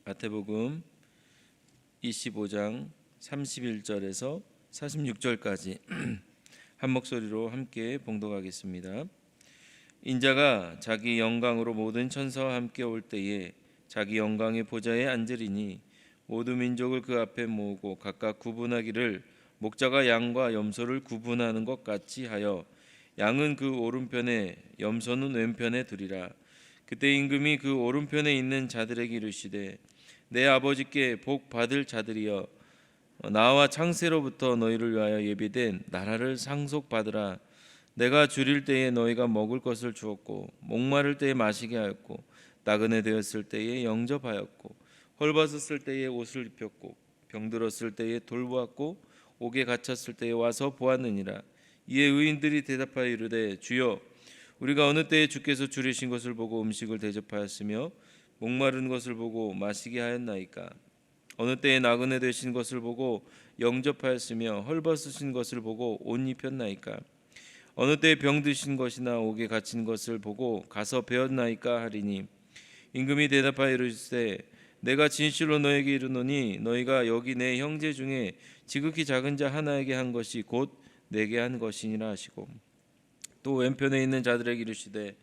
마태복음 25장 31절에서 46절까지 한 목소리로 함께 봉독하겠습니다. 인자가 자기 영광으로 모든 천사와 함께 올 때에 자기 영광의 보좌에 앉으리니 모든 민족을 그 앞에 모으고 각각 구분하기를 목자가 양과 염소를 구분하는 것 같이 하여 양은 그 오른편에 염소는 왼편에 두리라. 그때 임금이 그 오른편에 있는 자들에게 이르시되 내 아버지께 복 받을 자들이여 나와 창세로부터 너희를 위하여 예비된 나라를 상속받으라. 내가 줄일 때에 너희가 먹을 것을 주었고 목마를 때에 마시게 하였고 나그네 되었을 때에 영접하였고 헐벗었을 때에 옷을 입혔고 병들었을 때에 돌보았고 옥에 갇혔을 때에 와서 보았느니라. 이에 의인들이 대답하여 이르되 주여 우리가 어느 때에 주께서 줄이신 것을 보고 음식을 대접하였으며 목마른 것을 보고 마시게 하였나이까? 어느 때에 나그네 되신 것을 보고 영접하였으며 헐벗으신 것을 보고 옷 입혔나이까? 어느 때에 병드신 것이나 옥에 갇힌 것을 보고 가서 배웠나이까 하리니 임금이 대답하여 이르시되 내가 진실로 너에게 이르노니 너희가 여기 내 형제 중에 지극히 작은 자 하나에게 한 것이 곧 내게 한 것이니라 하시고 또 왼편에 있는 자들에게 이르시되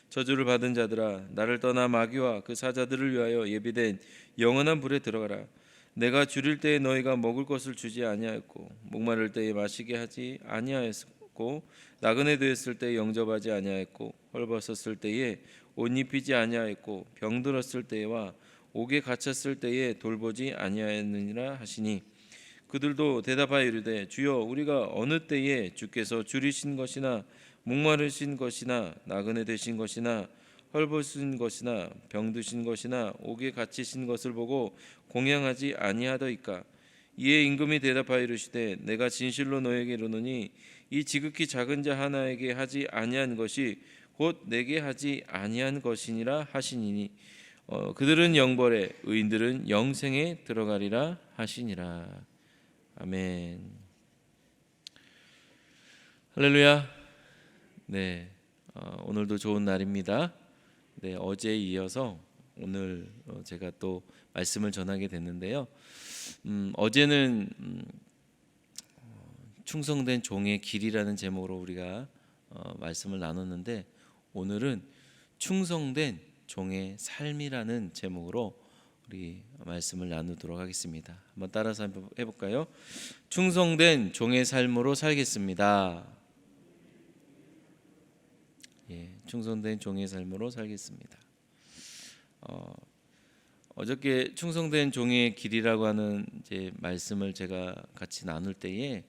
저주를 받은 자들아 나를 떠나 마귀와 그 사자들을 위하여 예비된 영원한 불에 들어가라. 내가 줄일 때에 너희가 먹을 것을 주지 아니하였고 목마를 때에 마시게 하지 아니하였고 나그네 되었을 때에 영접하지 아니하였고 헐벗었을 때에 옷 입히지 아니하였고 병들었을 때와 옥에 갇혔을 때에 돌보지 아니하였느니라 하시니 그들도 대답하여 이르되 주여 우리가 어느 때에 주께서 줄이신 것이나 목마르신 것이나 나그네 되신 것이나 헐벗은 것이나 병드신 것이나 옥에 갇히신 것을 보고 공양하지 아니하더이까? 이에 임금이 대답하여 이르시되 내가 진실로 너에게 이르노니 이 지극히 작은 자 하나에게 하지 아니한 것이 곧 내게 하지 아니한 것이니라 하시니니 그들은 영벌에 의인들은 영생에 들어가리라 하시니라. 아멘. 할렐루야. 네, 오늘도 좋은 날입니다. 네, 어제에 이어서 오늘 제가 또 말씀을 전하게 됐는데요. 어제는 충성된 종의 길이라는 제목으로 우리가 말씀을 나눴는데 오늘은 충성된 종의 삶이라는 제목으로 우리 말씀을 나누도록 하겠습니다. 한번 따라서 한번 해볼까요? 충성된 종의 삶으로 살겠습니다. 예, 충성된 종의 삶으로 살겠습니다. 어저께 충성된 종의 길이라고 하는 이제 말씀을 제가 같이 나눌 때에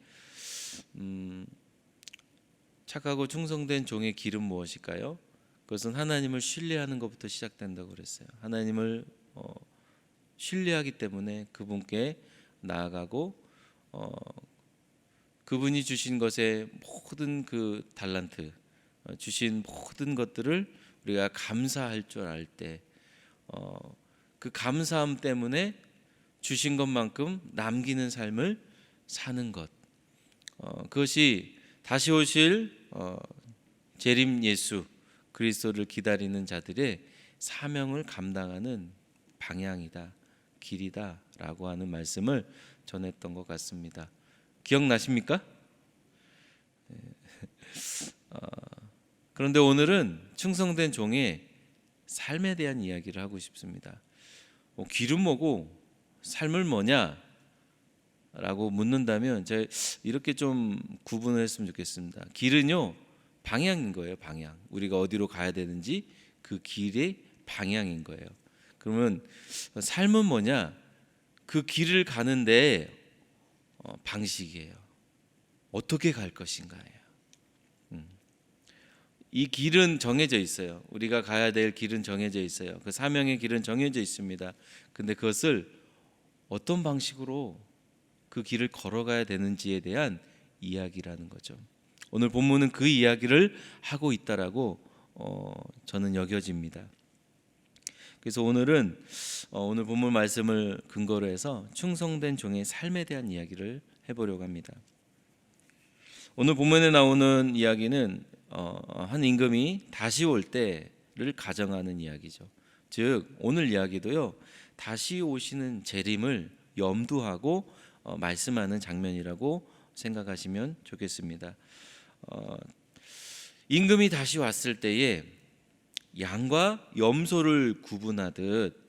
착하고 충성된 종의 길은 무엇일까요? 그것은 하나님을 신뢰하는 것부터 시작된다고 그랬어요. 하나님을 신뢰하기 때문에 그분께 나아가고 그분이 주신 것의 모든 그 달란트 주신 모든 것들을 우리가 감사할 줄 알 때 그 감사함 때문에 주신 것만큼 남기는 삶을 사는 것 그것이 다시 오실 재림 예수 그리스도를 기다리는 자들의 사명을 감당하는 방향이다 길이다라고 하는 말씀을 전했던 것 같습니다. 기억나십니까? 그런데 오늘은 충성된 종의 삶에 대한 이야기를 하고 싶습니다. 길은 뭐고 삶을 뭐냐? 라고 묻는다면 제가 이렇게 좀 구분을 했으면 좋겠습니다. 길은요 방향인 거예요. 방향. 우리가 어디로 가야 되는지 그 길의 방향인 거예요. 그러면 삶은 뭐냐? 그 길을 가는데 방식이에요. 어떻게 갈 것인가예요. 이 길은 정해져 있어요. 우리가 가야 될 길은 정해져 있어요. 그 사명의 길은 정해져 있습니다. 근데 그것을 어떤 방식으로 그 길을 걸어가야 되는지에 대한 이야기라는 거죠. 오늘 본문은 그 이야기를 하고 있다라고 저는 여겨집니다. 그래서 오늘은 오늘 본문 말씀을 근거로 해서 충성된 종의 삶에 대한 이야기를 해보려고 합니다. 오늘 본문에 나오는 이야기는 한 임금이 다시 올 때를 가정하는 이야기죠. 즉 오늘 이야기도요 다시 오시는 재림을 염두하고 말씀하는 장면이라고 생각하시면 좋겠습니다. 임금이 다시 왔을 때에 양과 염소를 구분하듯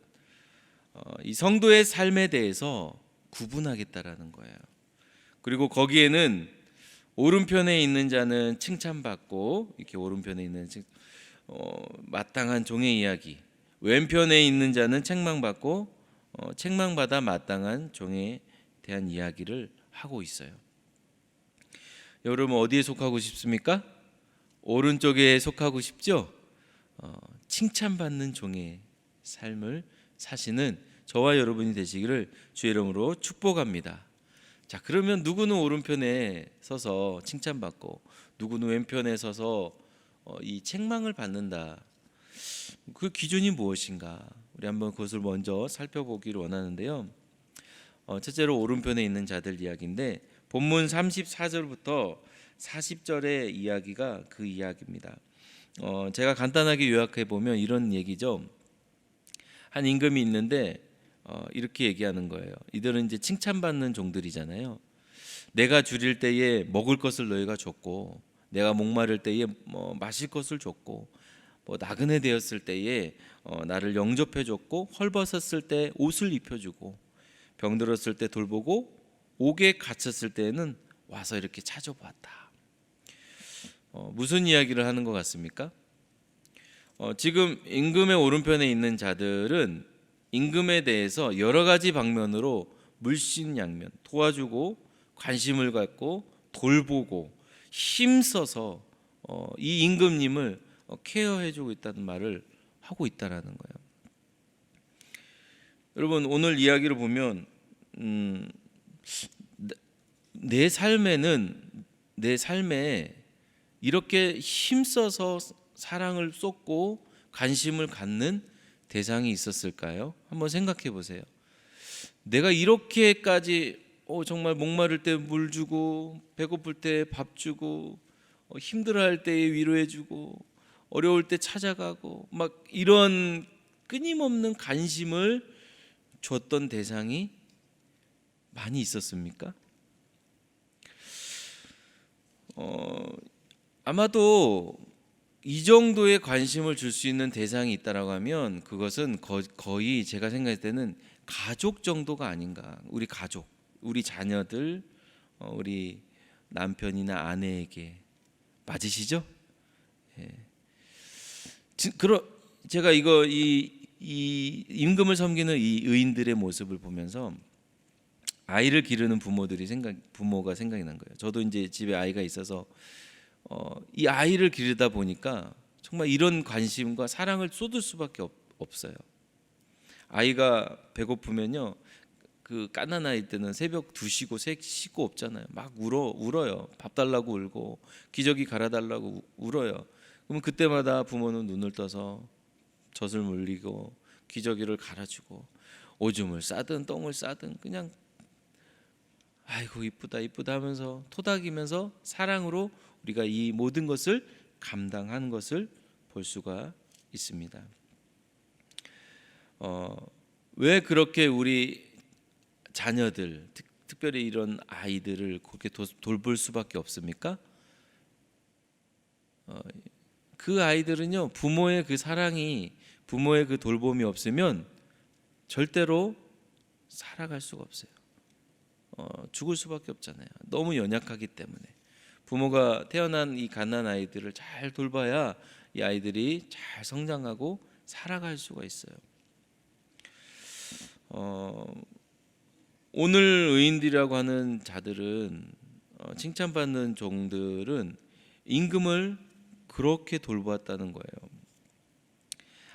이 성도의 삶에 대해서 구분하겠다라는 거예요. 그리고 거기에는 오른편에 있는 자는 칭찬받고, 이렇게 오른편에 있는 마땅한 종의 이야기, 왼편에 있는 자는 책망받고 책망받아 마땅한 종에 대한 이야기를 하고 있어요. 여러분 어디에 속하고 싶습니까? 오른쪽에 속하고 싶죠? 칭찬받는 종의 삶을 사시는 저와 여러분이 되시기를 주의 이름으로 축복합니다. 자, 그러면 누구는 오른편에 서서 칭찬받고 누구는 왼편에 서서 이 책망을 받는다. 그 기준이 무엇인가? 우리 한번 그것을 먼저 살펴보기를 원하는데요. 첫째로 오른편에 있는 자들 이야기인데, 본문 34절부터 40절의 이야기가 그 이야기입니다. 제가 간단하게 요약해 보면 이런 얘기죠. 한 임금이 있는데 이렇게 얘기하는 거예요. 이들은 이제 칭찬받는 종들이잖아요. 내가 줄일 때에 먹을 것을 너희가 줬고, 내가 목마를 때에 마실 것을 줬고, 나그네 되었을 때에 나를 영접해 줬고, 헐벗었을 때 옷을 입혀주고, 병들었을 때 돌보고, 옥에 갇혔을 때에는 와서 이렇게 찾아보았다. 무슨 이야기를 하는 것 같습니까? 지금 임금의 오른편에 있는 자들은 임금에 대해서 여러 가지 방면으로 물신양면 도와주고 관심을 갖고 돌보고 힘써서 이 임금님을 케어해주고 있다는 말을 하고 있다라는 거예요. 여러분 오늘 이야기를 보면 내 삶에 이렇게 힘써서 사랑을 쏟고 관심을 갖는 대상이 있었을까요? 한번 생각해 보세요. 내가 이렇게까지 정말 목마를 때 물 주고, 배고플 때 밥 주고, 힘들어할 때 위로해 주고, 어려울 때 찾아가고, 막 이런 끊임없는 관심을 줬던 대상이 많이 있었습니까? 아마도 이 정도의 관심을 줄 수 있는 대상이 있다라고 하면 그것은 거의 제가 생각할 때는 가족 정도가 아닌가. 우리 가족, 우리 자녀들, 우리 남편이나 아내에게 맞으시죠? 예. 제가 이 임금을 섬기는 이 의인들의 모습을 보면서 아이를 기르는 부모가 생각이 난 거예요. 저도 이제 집에 아이가 있어서 이 아이를 기르다 보니까 정말 이런 관심과 사랑을 쏟을 수밖에 없어요. 아이가 배고프면요, 그 갓난 아이 때는 새벽 2시고 3시고 없잖아요. 막 울어요. 밥 달라고 울고 기저귀 갈아달라고 울어요. 그러면 그때마다 부모는 눈을 떠서 젖을 물리고 기저귀를 갈아주고 오줌을 싸든 똥을 싸든 그냥 아이고 이쁘다 이쁘다 하면서 토닥이면서 사랑으로 우리가 이 모든 것을 감당하는 것을 볼 수가 있습니다. 왜 그렇게 우리 자녀들, 특별히 이런 아이들을 그렇게 돌볼 수밖에 없습니까? 그 아이들은요, 부모의 그 사랑이, 부모의 그 돌봄이 없으면 절대로 살아갈 수가 없어요. 죽을 수밖에 없잖아요. 너무 연약하기 때문에. 부모가 태어난 이 갓난 아이들을 잘 돌봐야 이 아이들이 잘 성장하고 살아갈 수가 있어요. 오늘 의인들이라고 하는 자들은, 칭찬받는 종들은 임금을 그렇게 돌보았다는 거예요.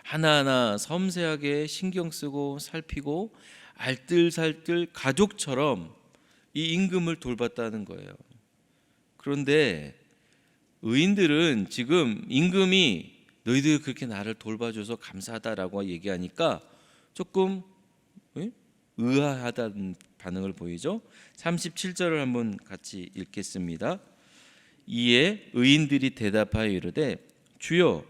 하나하나 섬세하게 신경 쓰고 살피고 알뜰살뜰 가족처럼 이 임금을 돌봤다는 거예요. 그런데 의인들은 지금 임금이 너희들 그렇게 나를 돌봐줘서 감사하다라고 얘기하니까 조금 의아하다는 반응을 보이죠. 37절을 한번 같이 읽겠습니다. 이에 의인들이 대답하여 이르되 주여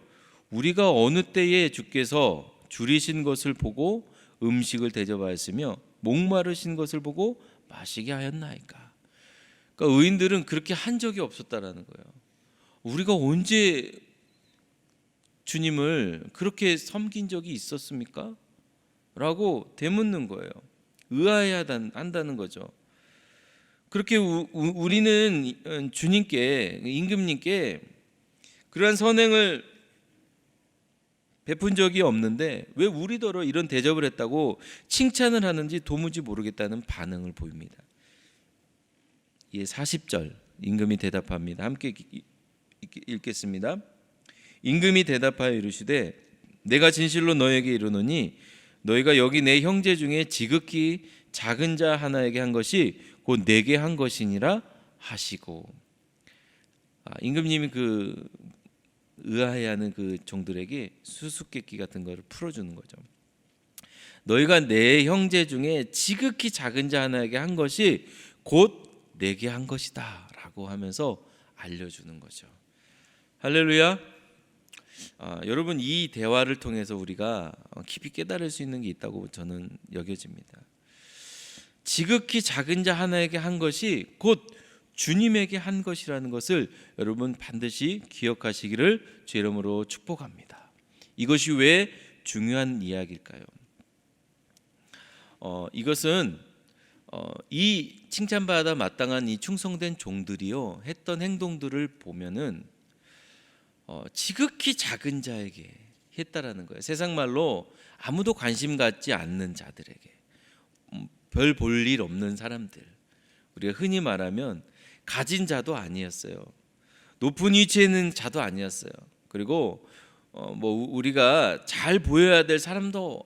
우리가 어느 때에 주께서 줄이신 것을 보고 음식을 대접하였으며 목마르신 것을 보고 마시게 하였나이까. 그러니까 의인들은 그렇게 한 적이 없었다라는 거예요. 우리가 언제 주님을 그렇게 섬긴 적이 있었습니까? 라고 되묻는 거예요. 의아해야 한다는 거죠. 그렇게 우리는 주님께, 임금님께 그러한 선행을 베푼 적이 없는데 왜 우리더러 이런 대접을 했다고 칭찬을 하는지 도무지 모르겠다는 반응을 보입니다. 예, 40절 임금이 대답합니다. 함께 읽겠습니다. 임금이 대답하여 이르시되 내가 진실로 너에게 이르노니 너희가 여기 내 형제 중에 지극히 작은 자 하나에게 한 것이 곧 내게 한 것이니라 하시고. 임금님이 그 의아해하는 그 종들에게 수수께끼 같은 거를 풀어주는 거죠. 너희가 내 형제 중에 지극히 작은 자 하나에게 한 것이 곧 내게 한 것이다 라고 하면서 알려주는 거죠. 할렐루야. 여러분, 이 대화를 통해서 우리가 깊이 깨달을 수 있는 게 있다고 저는 여겨집니다. 지극히 작은 자 하나에게 한 것이 곧 주님에게 한 것이라는 것을 여러분 반드시 기억하시기를 주 이름으로 축복합니다. 이것이 왜 중요한 이야기일까요? 이것은 이 칭찬받아 마땅한 이 충성된 종들이요 했던 행동들을 보면은 지극히 작은 자에게 했다라는 거예요. 세상 말로 아무도 관심 갖지 않는 자들에게, 별 볼 일 없는 사람들, 우리가 흔히 말하면 가진 자도 아니었어요. 높은 위치에 있는 자도 아니었어요. 그리고 우리가 잘 보여야 될 사람도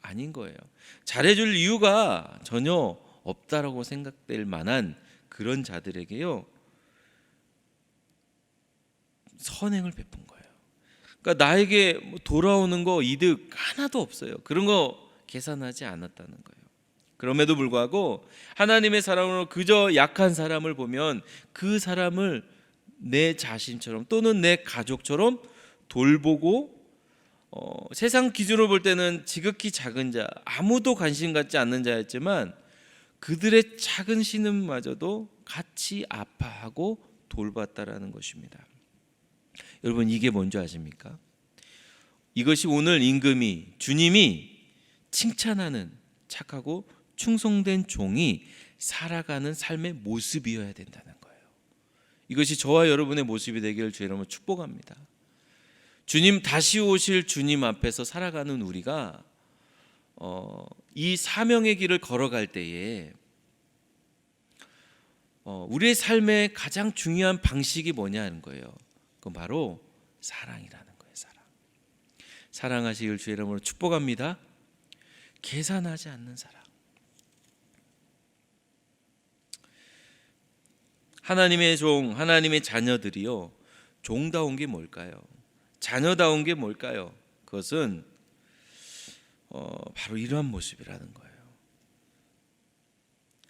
아닌 거예요. 잘해줄 이유가 전혀 없다라고 생각될 만한 그런 자들에게요 선행을 베푼 거예요. 그러니까 나에게 돌아오는 거 이득 하나도 없어요. 그런 거 계산하지 않았다는 거예요. 그럼에도 불구하고 하나님의 사랑으로 그저 약한 사람을 보면 그 사람을 내 자신처럼 또는 내 가족처럼 돌보고 세상 기준으로 볼 때는 지극히 작은 자, 아무도 관심 갖지 않는 자였지만 그들의 작은 신음마저도 같이 아파하고 돌봤다라는 것입니다. 여러분, 이게 뭔지 아십니까? 이것이 오늘 임금이, 주님이 칭찬하는 착하고 충성된 종이 살아가는 삶의 모습이어야 된다는 거예요. 이것이 저와 여러분의 모습이 되기를 주의 이름으로 축복합니다. 주님, 다시 오실 주님 앞에서 살아가는 우리가 이 사명의 길을 걸어갈 때에 우리의 삶의 가장 중요한 방식이 뭐냐는 거예요. 그건 바로 사랑이라는 거예요. 사랑하시길 주의 이름으로 축복합니다. 계산하지 않는 사랑. 하나님의 종, 하나님의 자녀들이요, 종다운 게 뭘까요? 자녀다운 게 뭘까요? 그것은 바로 이러한 모습이라는 거예요.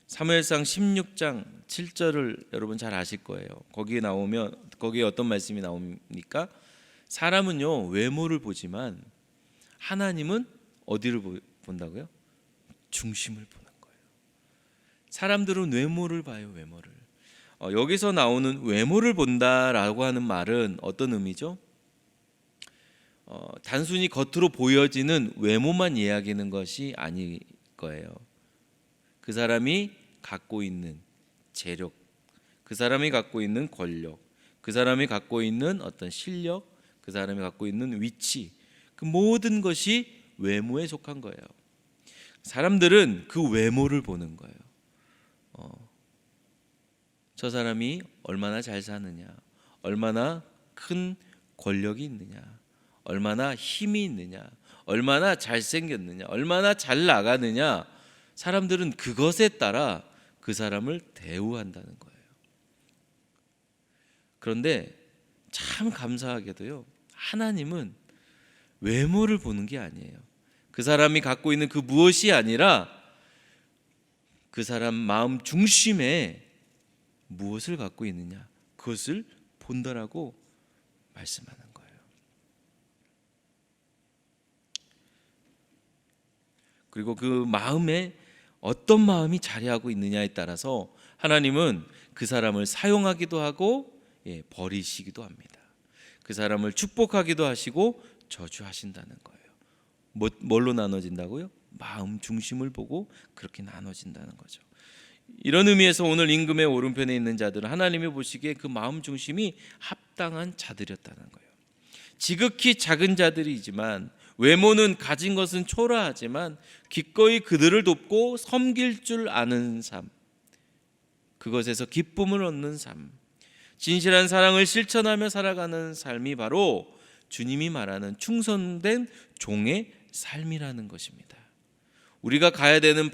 사무엘상 16장 7절을 여러분 잘 아실 거예요. 거기에 어떤 말씀이 나옵니까? 사람은요 외모를 보지만 하나님은 어디를 본다고요? 중심을 보는 거예요. 사람들은 외모를 봐요, 외모를. 여기서 나오는 외모를 본다라고 하는 말은 어떤 의미죠? 단순히 겉으로 보여지는 외모만 이야기하는 것이 아닐 거예요. 그 사람이 갖고 있는 재력, 그 사람이 갖고 있는 권력, 그 사람이 갖고 있는 어떤 실력, 그 사람이 갖고 있는 위치, 그 모든 것이 외모에 속한 거예요. 사람들은 그 외모를 보는 거예요. 저 사람이 얼마나 잘 사느냐, 얼마나 큰 권력이 있느냐, 얼마나 힘이 있느냐, 얼마나 잘생겼느냐, 얼마나 잘 나가느냐, 사람들은 그것에 따라 그 사람을 대우한다는 거예요. 그런데 참 감사하게도요, 하나님은 외모를 보는 게 아니에요. 그 사람이 갖고 있는 그 무엇이 아니라 그 사람 마음 중심에 무엇을 갖고 있느냐, 그것을 본다라고 말씀하는 거예요. 그리고 그 마음에 어떤 마음이 자리하고 있느냐에 따라서 하나님은 그 사람을 사용하기도 하고 버리시기도 합니다. 그 사람을 축복하기도 하시고 저주하신다는 거예요. 뭘로 나눠진다고요? 마음 중심을 보고 그렇게 나눠진다는 거죠. 이런 의미에서 오늘 임금의 오른편에 있는 자들은 하나님이 보시기에 그 마음 중심이 합당한 자들이었다는 거예요. 지극히 작은 자들이지만 외모는 가진 것은 초라하지만 기꺼이 그들을 돕고 섬길 줄 아는 삶, 그것에서 기쁨을 얻는 삶, 진실한 사랑을 실천하며 살아가는 삶이 바로 주님이 말하는 충성된 종의 삶이라는 것입니다. 우리가 가야 되는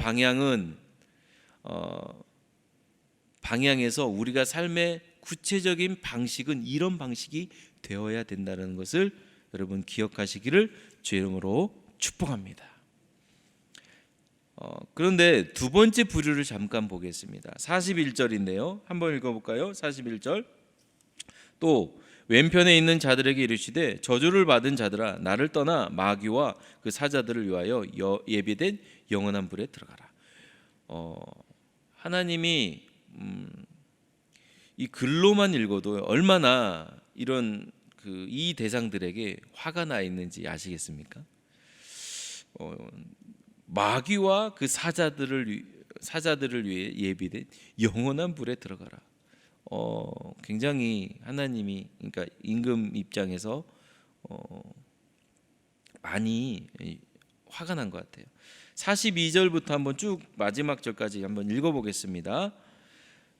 방향에서 우리가 삶의 구체적인 방식은 이런 방식이 되어야 된다는 것을 여러분 기억하시기를 주의 이름으로 축복합니다. 그런데 두 번째 부류를 잠깐 보겠습니다. 41절인데요. 한번 읽어볼까요? 41절. 또 왼편에 있는 자들에게 이르시되 저주를 받은 자들아 나를 떠나 마귀와 그 사자들을 위하여 예비된 영원한 불에 들어가라. 하나님이 이 글로만 읽어도 얼마나 이런 이 대상들에게 화가 나 있는지 아시겠습니까? 마귀와 그 사자들을 위해 예비된 영원한 불에 들어가라. 굉장히 하나님이 그러니까 임금 입장에서 많이 화가 난 것 같아요. 42절부터 한번 쭉 마지막 절까지 한번 읽어보겠습니다.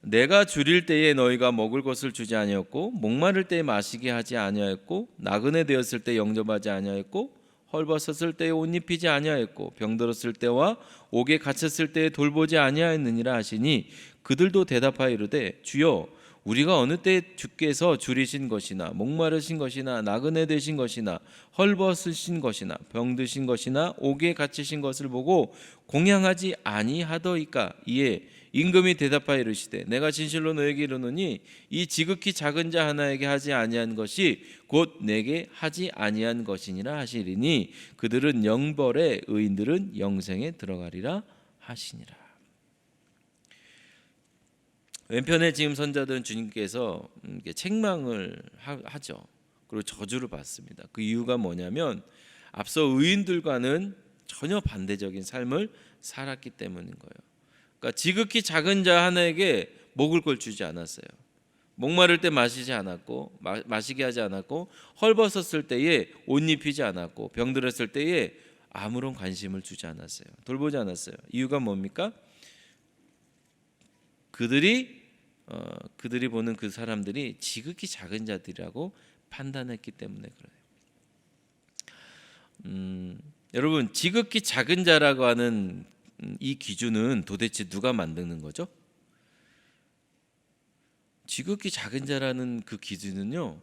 내가 줄일 때에 너희가 먹을 것을 주지 아니하였고 목마를 때에 마시게 하지 아니하였고 나그네 되었을 때 영접하지 아니하였고 헐벗었을 때에 옷 입히지 아니하였고 병들었을 때와 옥에 갇혔을 때에 돌보지 아니하였느니라 하시니 그들도 대답하여 이르되 주여 우리가 어느 때 주께서 줄이신 것이나 목마르신 것이나 나그네 되신 것이나 헐벗으신 것이나 병드신 것이나 옥에 갇히신 것을 보고 공양하지 아니하더이까. 이에 임금이 대답하여 이르시되 내가 진실로 너에게 이르노니 이 지극히 작은 자 하나에게 하지 아니한 것이 곧 내게 하지 아니한 것이니라 하시리니 그들은 영벌에 의인들은 영생에 들어가리라 하시니라. 왼편에 지금 선자들은 주님께서 책망을 하죠. 그리고 저주를 받습니다. 그 이유가 뭐냐면 앞서 의인들과는 전혀 반대적인 삶을 살았기 때문인 거예요. 그러니까 지극히 작은 자 하나에게 먹을 걸 주지 않았어요. 목마를 때 마시지 않았고 마시게 하지 않았고 헐벗었을 때에 옷 입히지 않았고 병들었을 때에 아무런 관심을 주지 않았어요. 돌보지 않았어요. 이유가 뭡니까? 그들이 보는 그 사람들이 지극히 작은 자들이라고 판단했기 때문에 그래요. 여러분 지극히 작은 자라고 하는 이 기준은 도대체 누가 만드는 거죠? 지극히 작은 자라는 그 기준은요,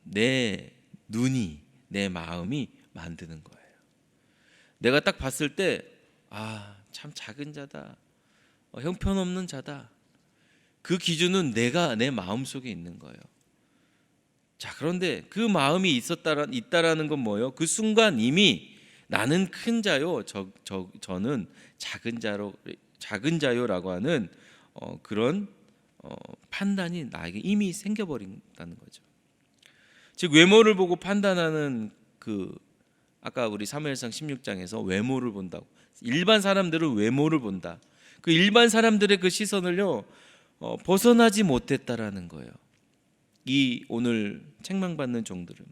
내 눈이 내 마음이 만드는 거예요. 내가 딱 봤을 때 참 작은 자다, 형편없는 자다. 그 기준은 내가 내 마음 속에 있는 거예요. 자, 그런데 그 마음이 있다라는 건 뭐예요? 그 순간 이미 나는 큰 자요, 저는 작은 자요라고 하는 그런 판단이 나에게 이미 생겨버린다는 거죠. 즉 외모를 보고 판단하는 아까 우리 사무엘상 16장에서 외모를 본다고, 일반 사람들은 외모를 본다. 그 일반 사람들의 그 시선을요 벗어나지 못했다라는 거예요. 이 오늘 책망받는 종들은,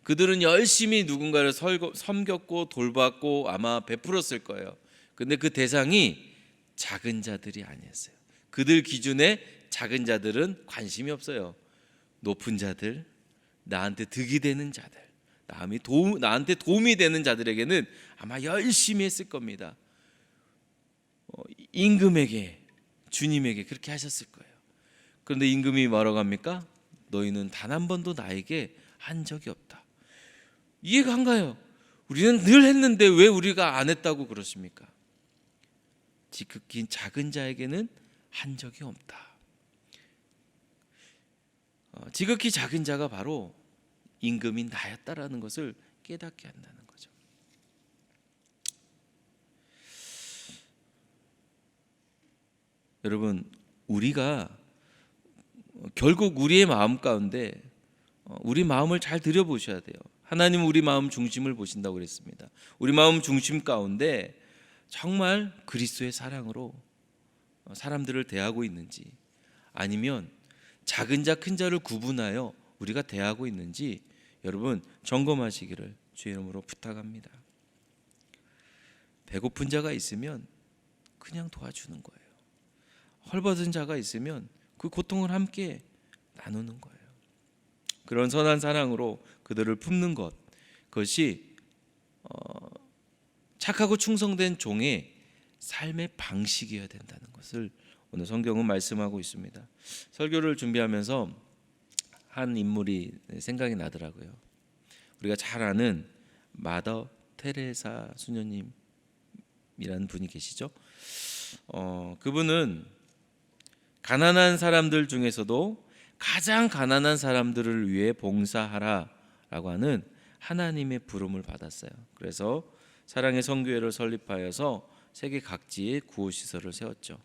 그들은 열심히 누군가를 섬겼고 돌봤고 아마 베풀었을 거예요. 근데 그 대상이 작은 자들이 아니었어요. 그들 기준에 작은 자들은 관심이 없어요. 높은 자들, 나한테 득이 되는 자들, 나한테 도움이 되는 자들에게는 아마 열심히 했을 겁니다. 임금에게, 주님에게 그렇게 하셨을 거예요. 그런데 임금이 뭐라고 합니까? 너희는 단 한 번도 나에게 한 적이 없다. 이해가 안 가요. 우리는 늘 했는데 왜 우리가 안 했다고 그러십니까? 지극히 작은 자에게는 한 적이 없다. 지극히 작은 자가 바로 임금인 나였다라는 것을 깨닫게 한다는 거죠. 여러분, 우리가 결국 우리의 마음 가운데 우리 마음을 잘 들여보셔야 돼요. 하나님은 우리 마음 중심을 보신다고 그랬습니다. 우리 마음 중심 가운데 정말 그리스도의 사랑으로 사람들을 대하고 있는지, 아니면 작은 자 큰 자를 구분하여 우리가 대하고 있는지 여러분 점검하시기를 주의 이름으로 부탁합니다. 배고픈 자가 있으면 그냥 도와주는 거예요. 헐벗은 자가 있으면 그 고통을 함께 나누는 거예요. 그런 선한 사랑으로 그들을 품는 것, 그것이 착하고 충성된 종의 삶의 방식이어야 된다는 것을 오늘 성경은 말씀하고 있습니다. 설교를 준비하면서 한 인물이 생각이 나더라고요. 우리가 잘 아는 마더 테레사 수녀님이라는 분이 계시죠. 그분은 가난한 사람들 중에서도 가장 가난한 사람들을 위해 봉사하라라고 하는 하나님의 부름을 받았어요. 그래서 사랑의 성교회를 설립하여서 세계 각지에 구호시설을 세웠죠.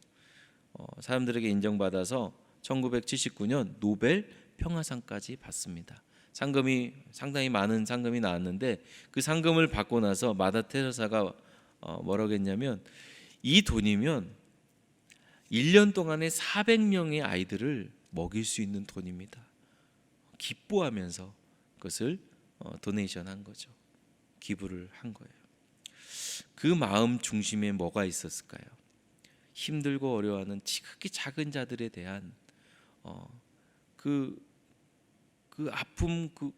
사람들에게 인정받아서 1979년 노벨 평화상까지 받습니다. 상금이 상당히 많은 상금이 나왔는데 그 상금을 받고 나서 마더 테레사가 뭐라고 했냐면, 이 돈이면 1년 동안에 400명의 아이들을 먹일 수 있는 돈입니다. 기뻐하면서 그것을 도네이션 한 거죠. 기부를 한 거예요. 그 마음 중심에 뭐가 있었을까요? 힘들고 어려워하는 지극히 작은 자들에 대한 그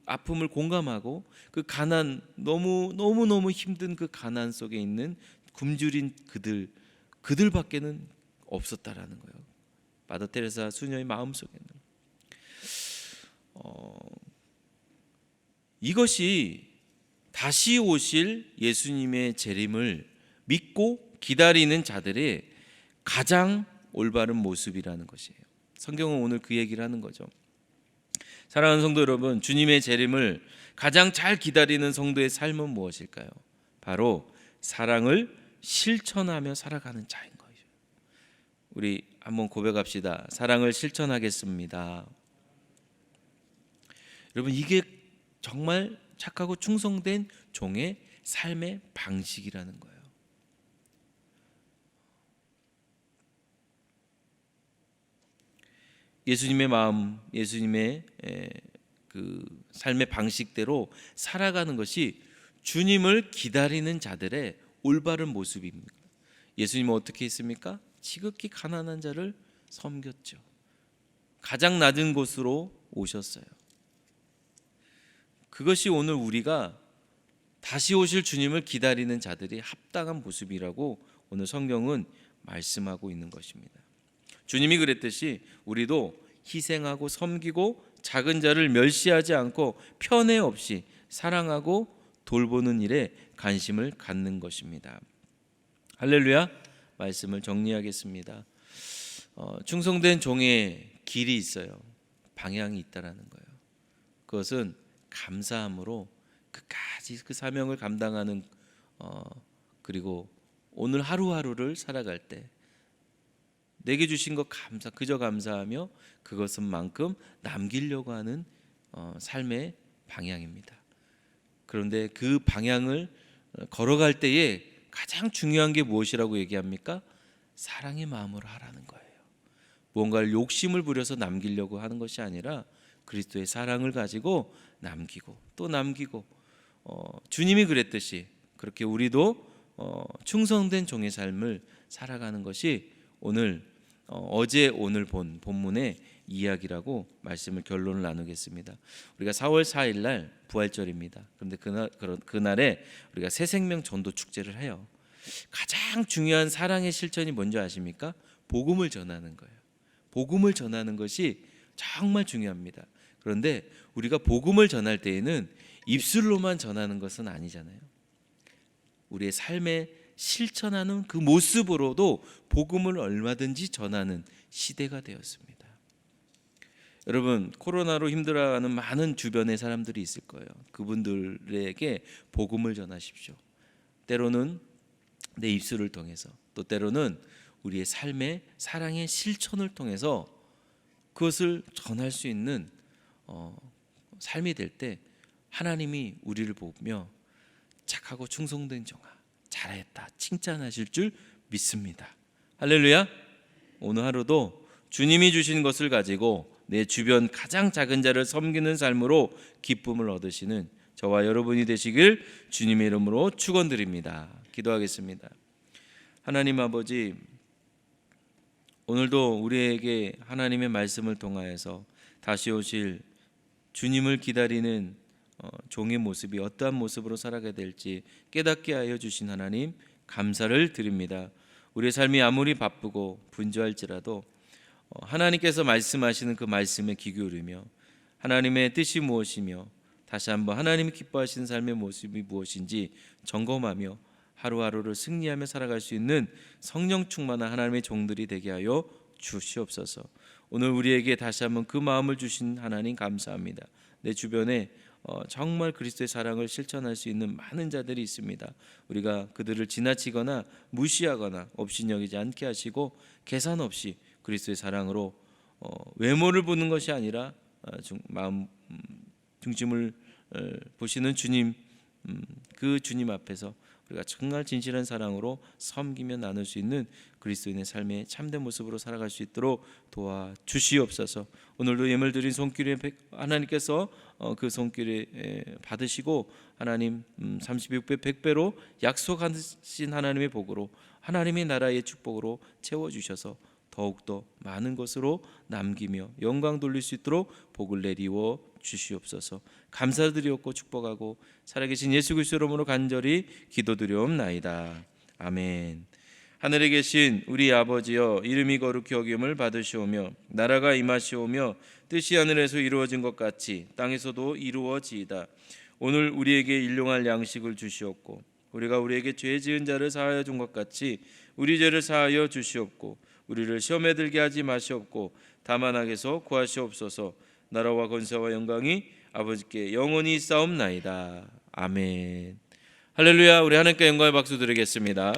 아픔을 공감하고 그 가난, 너무 힘든 그 가난 속에 있는 굶주린 그들밖에는 없었다라는 거예요. 마더 테레사 수녀의 마음 속에는 이것이 다시 오실 예수님의 재림을 믿고 기다리는 자들의 가장 올바른 모습이라는 것이에요. 성경은 오늘 그 얘기를 하는 거죠. 사랑하는 성도 여러분, 주님의 재림을 가장 잘 기다리는 성도의 삶은 무엇일까요? 바로 사랑을 실천하며 살아가는 자인 거예요. 우리 한번 고백합시다. 사랑을 실천하겠습니다. 여러분, 이게 정말 착하고 충성된 종의 삶의 방식이라는 거예요. 예수님의 마음, 예수님의 그 삶의 방식대로 살아가는 것이 주님을 기다리는 자들의 올바른 모습입니다. 예수님은 어떻게 했습니까? 지극히 가난한 자를 섬겼죠. 가장 낮은 곳으로 오셨어요. 그것이 오늘 우리가 다시 오실 주님을 기다리는 자들이 합당한 모습이라고 오늘 성경은 말씀하고 있는 것입니다. 주님이 그랬듯이 우리도 희생하고 섬기고 작은 자를 멸시하지 않고 편애 없이 사랑하고 돌보는 일에 관심을 갖는 것입니다. 할렐루야. 말씀을 정리하겠습니다. 충성된 종의 길이 있어요. 방향이 있다라는 거예요. 그것은 감사함으로 끝까지 그 사명을 감당하는 그리고 오늘 하루하루를 살아갈 때 내게 주신 것 그저 감사하며 그것은만큼 남기려고 하는 삶의 방향입니다. 그런데 그 방향을 걸어갈 때에 가장 중요한 게 무엇이라고 얘기합니까? 사랑의 마음으로 하라는 거예요. 무언가를 욕심을 부려서 남기려고 하는 것이 아니라 그리스도의 사랑을 가지고 남기고 또 남기고, 주님이 그랬듯이 그렇게 우리도 충성된 종의 삶을 살아가는 것이 어제 오늘 본 본문의 이야기라고 말씀을 결론을 나누겠습니다. 우리가 4월 4일 날 부활절입니다. 그런데 그날에 우리가 새 생명 전도 축제를 해요. 가장 중요한 사랑의 실천이 뭔지 아십니까? 복음을 전하는 거예요. 복음을 전하는 것이 정말 중요합니다. 그런데 우리가 복음을 전할 때에는 입술로만 전하는 것은 아니잖아요. 우리의 삶에 실천하는 그 모습으로도 복음을 얼마든지 전하는 시대가 되었습니다. 여러분, 코로나로 힘들어하는 많은 주변의 사람들이 있을 거예요. 그분들에게 복음을 전하십시오. 때로는 내 입술을 통해서, 또 때로는 우리의 삶의 사랑의 실천을 통해서 그것을 전할 수 있는 삶이 될 때 하나님이 우리를 보며 착하고 충성된 종아 잘했다 칭찬하실 줄 믿습니다. 할렐루야. 오늘 하루도 주님이 주신 것을 가지고 내 주변 가장 작은 자를 섬기는 삶으로 기쁨을 얻으시는 저와 여러분이 되시길 주님의 이름으로 축원드립니다. 기도하겠습니다. 하나님 아버지, 오늘도 우리에게 하나님의 말씀을 통하여서 다시 오실 주님을 기다리는 종의 모습이 어떠한 모습으로 살아가야 될지 깨닫게 하여 주신 하나님 감사를 드립니다. 우리의 삶이 아무리 바쁘고 분주할지라도 하나님께서 말씀하시는 그 말씀에 귀 기울이며 하나님의 뜻이 무엇이며 다시 한번 하나님이 기뻐하시는 삶의 모습이 무엇인지 점검하며 하루하루를 승리하며 살아갈 수 있는 성령 충만한 하나님의 종들이 되게 하여 주시옵소서. 오늘 우리에게 다시 한번 그 마음을 주신 하나님 감사합니다. 내 주변에 정말 그리스도의 사랑을 실천할 수 있는 많은 자들이 있습니다. 우리가 그들을 지나치거나 무시하거나 업신여기지 않게 하시고 계산 없이 그리스도의 사랑으로 외모를 보는 것이 아니라 마음 중심을 보시는 주님, 그 주님 앞에서 우리가 정말 진실한 사랑으로 섬기며 나눌 수 있는 그리스도인의 삶의 참된 모습으로 살아갈 수 있도록 도와주시옵소서. 오늘도 예물 드린 손길에 하나님께서 그 손길에 받으시고 하나님 36배 100배로 약속하신 하나님의 복으로 하나님의 나라의 축복으로 채워주셔서 더욱더 많은 것으로 남기며 영광 돌릴 수 있도록 복을 내리워 주시옵소서. 감사드리옵고 축복하고 살아계신 예수 그리스도 이름으로 간절히 기도드리옵나이다. 아멘. 하늘에 계신 우리 아버지여, 이름이 거룩히 여김을 받으시오며 나라가 임하시오며 뜻이 하늘에서 이루어진 것 같이 땅에서도 이루어지이다. 오늘 우리에게 일용할 양식을 주시옵고 우리가 우리에게 죄 지은 자를 사하여 준 것 같이 우리 죄를 사하여 주시옵고 우리를 시험에 들게 하지 마시옵고 다만 악에서 구하시옵소서. 나라와 권세와 영광이 아버지께 영원히 있사옵나이다. 아멘. 할렐루야. 우리 하나님께 영광의 박수 드리겠습니다.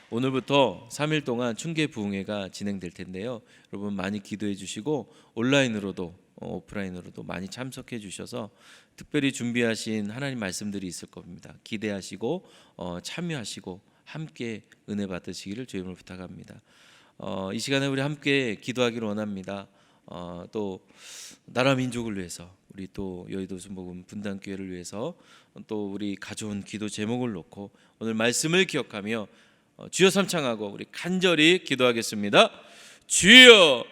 오늘부터 3일 동안 충계 부흥회가 진행될 텐데요. 여러분 많이 기도해 주시고 온라인으로도 오프라인으로도 많이 참석해 주셔서 특별히 준비하신 하나님 말씀들이 있을 겁니다. 기대하시고 참여하시고 함께 은혜 받으시기를 주님을 부탁합니다. 이 시간에 우리 함께 기도하기를 원합니다. 또 나라 민족을 위해서 우리 또 여의도 순복음 분당교회를 위해서 또 우리 가져온 기도 제목을 놓고 오늘 말씀을 기억하며 주여 삼창하고 우리 간절히 기도하겠습니다. 주여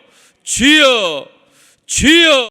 주여 주여.